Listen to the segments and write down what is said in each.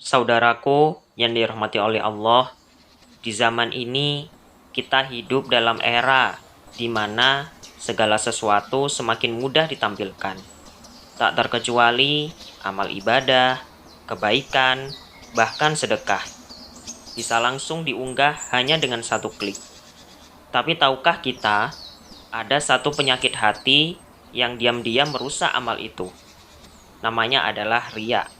Saudaraku yang dirahmati oleh Allah, di zaman ini kita hidup dalam era di mana segala sesuatu semakin mudah ditampilkan. Tak terkecuali amal ibadah, kebaikan, bahkan sedekah. Bisa langsung diunggah hanya dengan satu klik. Tapi tahukah kita, ada satu penyakit hati yang diam-diam merusak amal itu. Namanya adalah riya.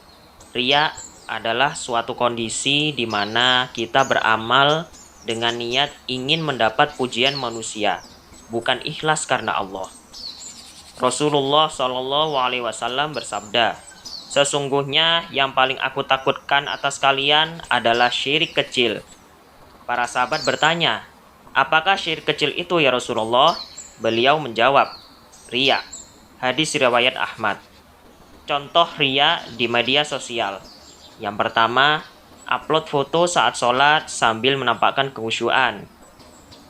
Riya adalah suatu kondisi di mana kita beramal dengan niat ingin mendapat pujian manusia, bukan ikhlas karena Allah. Rasulullah Shallallahu Alaihi Wasallam bersabda, sesungguhnya yang paling aku takutkan atas kalian adalah syirik kecil. Para sahabat bertanya, apakah syirik kecil itu ya Rasulullah? Beliau menjawab, riya. Hadis riwayat Ahmad. Contoh riya di media sosial. Yang pertama, upload foto saat sholat sambil menampakkan kekhusyuan.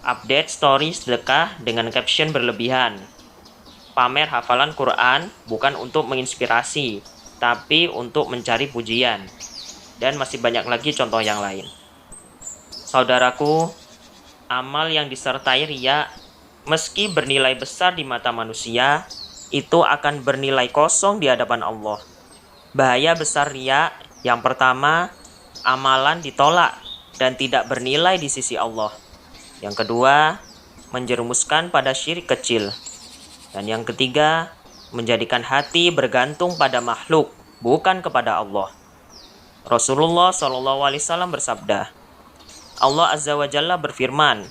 Update story sedekah dengan caption berlebihan. Pamer hafalan Quran bukan untuk menginspirasi, tapi untuk mencari pujian. Dan masih banyak lagi contoh yang lain. Saudaraku, amal yang disertai riya, meski bernilai besar di mata manusia, itu akan bernilai kosong di hadapan Allah. Bahaya besar riya, yang pertama, amalan ditolak dan tidak bernilai di sisi Allah. Yang kedua, menjerumuskan pada syirik kecil. Dan yang ketiga, menjadikan hati bergantung pada makhluk, bukan kepada Allah. Rasulullah SAW bersabda, Allah Azza wa Jalla berfirman,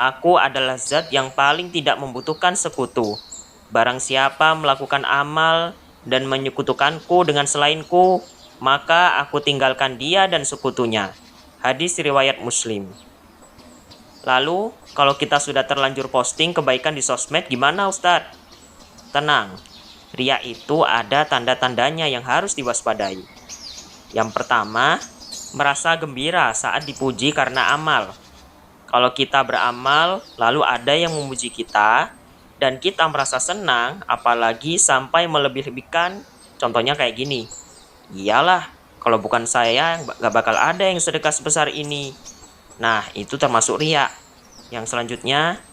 Aku adalah zat yang paling tidak membutuhkan sekutu. Barang siapa melakukan amal dan menyekutukanku dengan selainku, maka aku tinggalkan dia dan sekutunya. Hadis riwayat Muslim. Lalu, kalau kita sudah terlanjur posting kebaikan di sosmed, gimana Ustadz? Tenang, riya itu ada tanda-tandanya yang harus diwaspadai. Yang pertama, merasa gembira saat dipuji karena amal. Kalau kita beramal, lalu ada yang memuji kita, dan kita merasa senang, apalagi sampai melebih-lebihkan, contohnya kayak gini. Iyalah, kalau bukan saya, gak bakal ada yang sedekah sebesar ini. Nah, itu termasuk riya. Yang selanjutnya,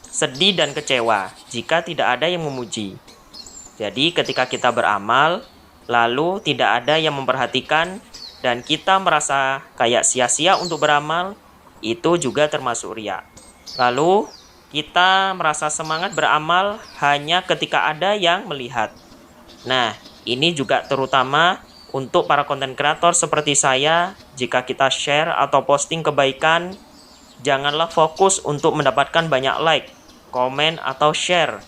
sedih dan kecewa jika tidak ada yang memuji. Jadi ketika kita beramal, lalu tidak ada yang memperhatikan, dan kita merasa kayak sia-sia untuk beramal, itu juga termasuk riya. Lalu kita merasa semangat beramal hanya ketika ada yang melihat. Nah, ini juga terutama untuk para konten kreator seperti saya. Jika kita share atau posting kebaikan, janganlah fokus untuk mendapatkan banyak like, komen, atau share.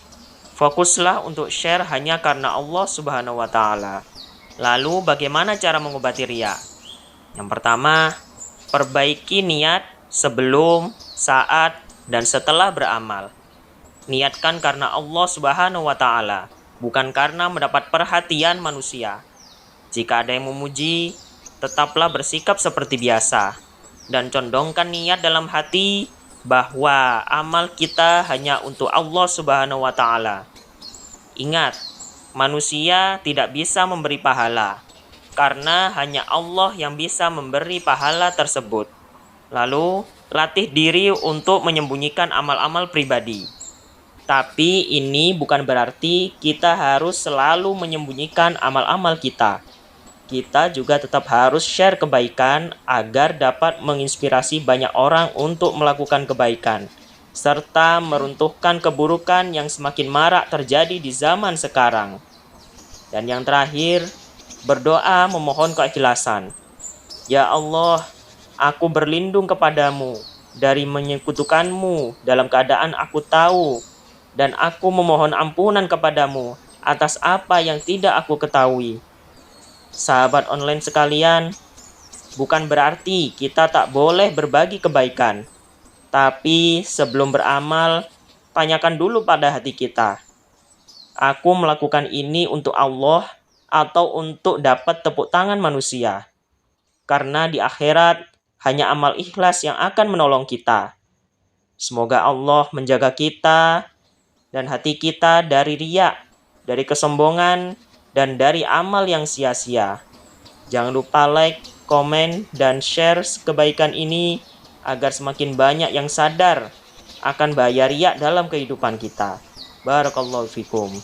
Fokuslah untuk share hanya karena Allah Subhanahu wa Ta'ala. Lalu bagaimana cara mengobati riya? Yang pertama, perbaiki niat sebelum, saat, dan setelah beramal. Niatkan karena Allah Subhanahu wa Ta'ala, bukan karena mendapat perhatian manusia. Jika ada yang memuji, tetaplah bersikap seperti biasa dan condongkan niat dalam hati bahwa amal kita hanya untuk Allah Subhanahu wa Ta'ala. Ingat, manusia tidak bisa memberi pahala karena hanya Allah yang bisa memberi pahala tersebut. Lalu, latih diri untuk menyembunyikan amal-amal pribadi. Tapi ini bukan berarti kita harus selalu menyembunyikan amal-amal kita. Kita juga tetap harus share kebaikan agar dapat menginspirasi banyak orang untuk melakukan kebaikan, serta meruntuhkan keburukan yang semakin marak terjadi di zaman sekarang. Dan yang terakhir, berdoa memohon keikhlasan. Ya Allah, aku berlindung kepadamu dari menyekutukanmu dalam keadaan aku tahu, dan aku memohon ampunan kepadamu atas apa yang tidak aku ketahui. Sahabat online sekalian, bukan berarti kita tak boleh berbagi kebaikan. Tapi sebelum beramal, tanyakan dulu pada hati kita. Aku melakukan ini untuk Allah atau untuk dapat tepuk tangan manusia? Karena di akhirat, hanya amal ikhlas yang akan menolong kita. Semoga Allah menjaga kita dan hati kita dari riya, dari kesombongan, dan dari amal yang sia-sia. Jangan lupa like, komen, dan share kebaikan ini agar semakin banyak yang sadar akan bahaya riya dalam kehidupan kita. Barakallahu fikum.